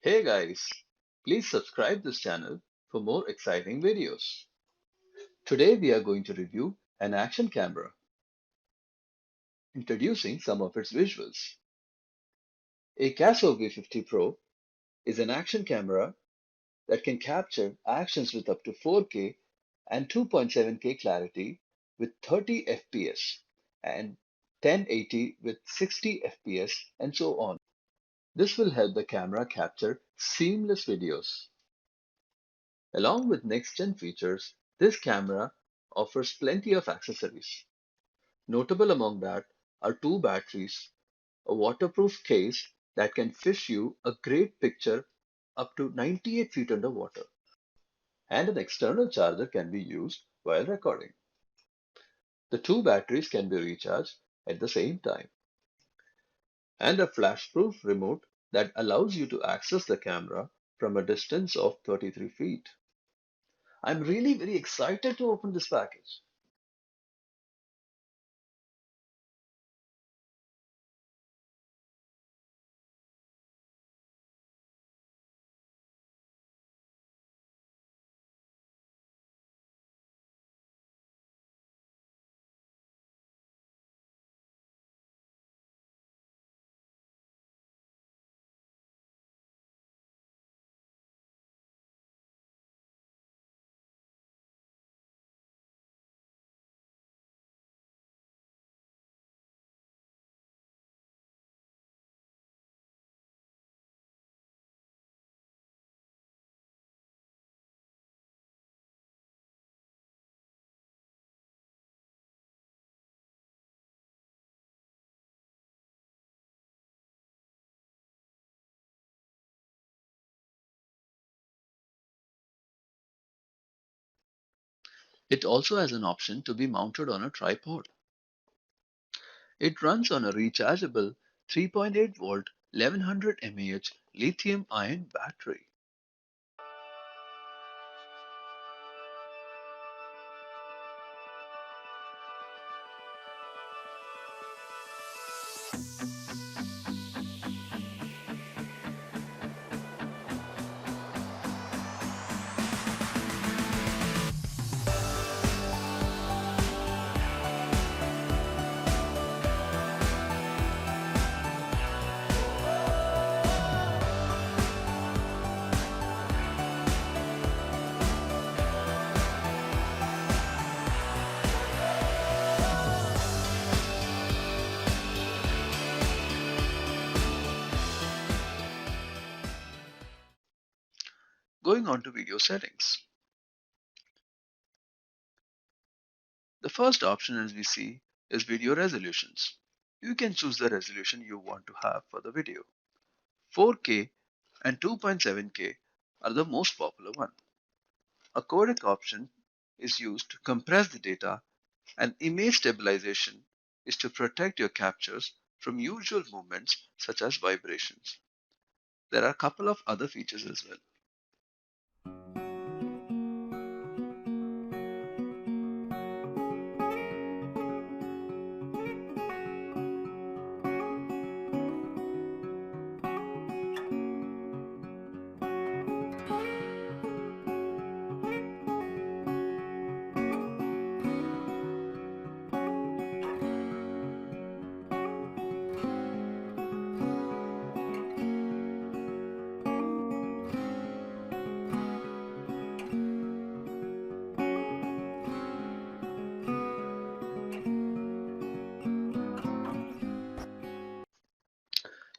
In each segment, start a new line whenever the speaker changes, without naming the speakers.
Hey guys, please subscribe this channel for more exciting videos. Today we are going to review an action camera, introducing some of its visuals. AKASO V50 Pro is an action camera that can capture actions with up to 4K and 2.7K clarity with 30 FPS and 1080 with 60 FPS and so on. This will help the camera capture seamless videos. Along with next-gen features, this camera offers plenty of accessories. Notable among that are two batteries, a waterproof case that can fish you a great picture up to 98 feet underwater, and an external charger can be used while recording. The two batteries can be recharged at the same time, and a flash-proof remote that allows you to access the camera from a distance of 33 feet. I'm really very excited to open this package. It also has an option to be mounted on a tripod. It runs on a rechargeable 3.8 volt 1100 mAh lithium ion battery. Going on to video settings. The first option, as we see, is video resolutions. You can choose the resolution you want to have for the video. 4K and 2.7K are the most popular one. A codec option is used to compress the data, and image stabilization is to protect your captures from usual movements such as vibrations. There are a couple of other features as well.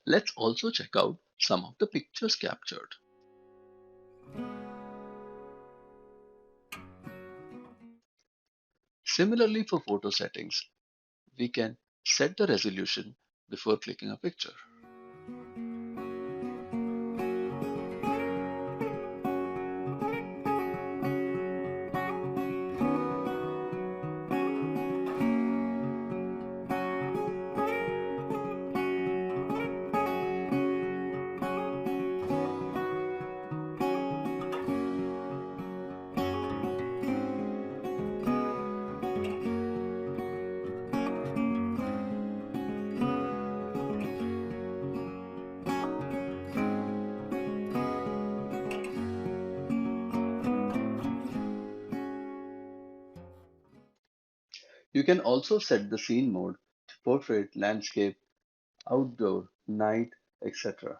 Let's also check out some of the pictures captured. Similarly, for photo settings, we can set the resolution before clicking a picture. You can also set the scene mode to portrait, landscape, outdoor, night, etc.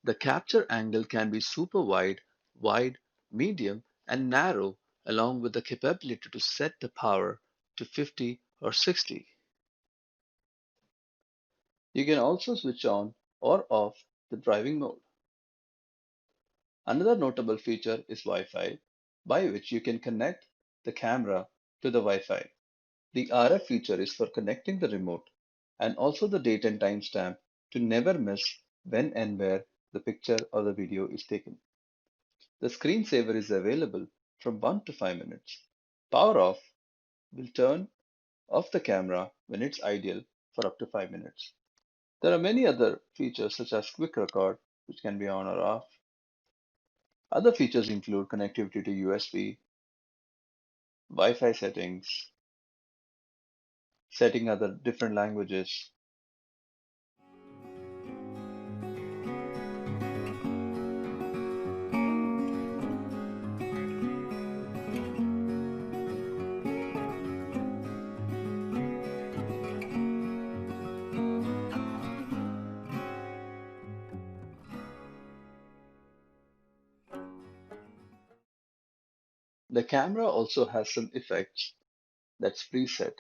The capture angle can be super wide, wide, medium, and narrow, along with the capability to set the power to 50 or 60. You can also switch on or off the driving mode. Another notable feature is Wi-Fi, by which you can connect the camera to the Wi-Fi. The RF feature is for connecting the remote and also the date and timestamp to never miss when and where the picture or the video is taken. The screensaver is available from 1 to 5 minutes. Power off will turn off the camera when it's ideal for up to 5 minutes. There are many other features such as quick record, which can be on or off. Other features include connectivity to USB, Wi-Fi settings, setting other different languages. The camera also has some effects that's preset.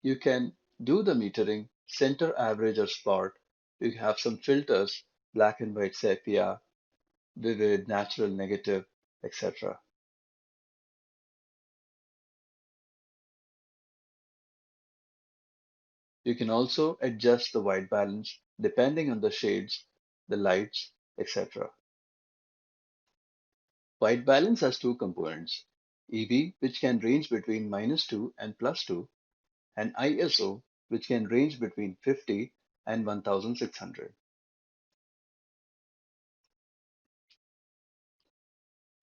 You can do the metering, center average or spot. You have some filters, black and white sepia, vivid, natural, negative, etc. You can also adjust the white balance depending on the shades, the lights, etc. White balance has two components, EV, which can range between -2 and +2, and ISO, which can range between 50 and 1600.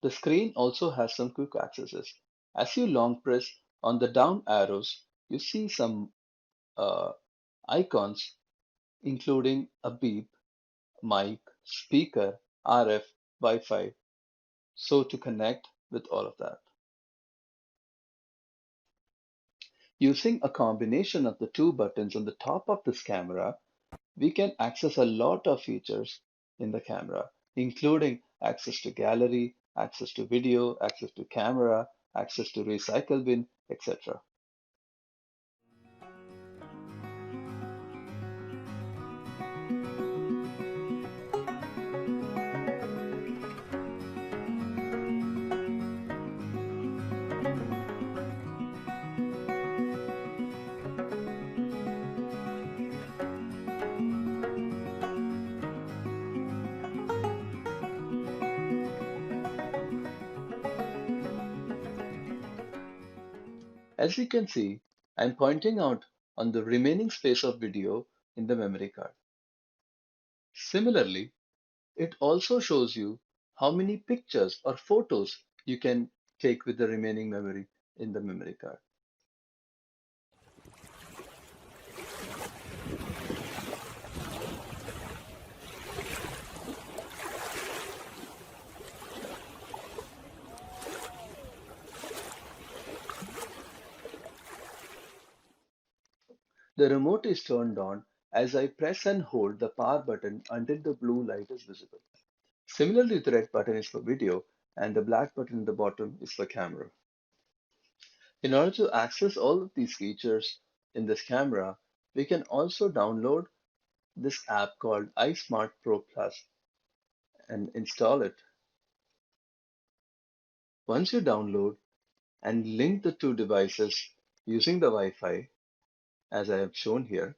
The screen also has some quick accesses. As you long press on the down arrows, you see some uh, icons including a beep, mic, speaker, RF, Wi-Fi, so to connect with all of that. Using a combination of the two buttons on the top of this camera, we can access a lot of features in the camera, including access to gallery, access to video, access to camera, access to recycle bin, etc. As you can see, I'm pointing out on the remaining space of video in the memory card. Similarly, it also shows you how many pictures or photos you can take with the remaining memory in the memory card. The remote is turned on as I press and hold the power button until the blue light is visible. Similarly, the red button is for video and the black button at the bottom is for camera. In order to access all of these features in this camera, we can also download this app called iSmart Pro Plus and install it. Once you download and link the two devices using the Wi-Fi, as I have shown here,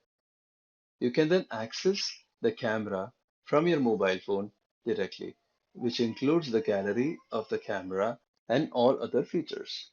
you can then access the camera from your mobile phone directly, which includes the gallery of the camera and all other features.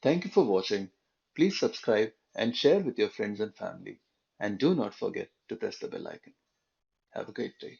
Thank you for watching. Please subscribe and share with your friends and family. And do not forget to press the bell icon. Have a great day.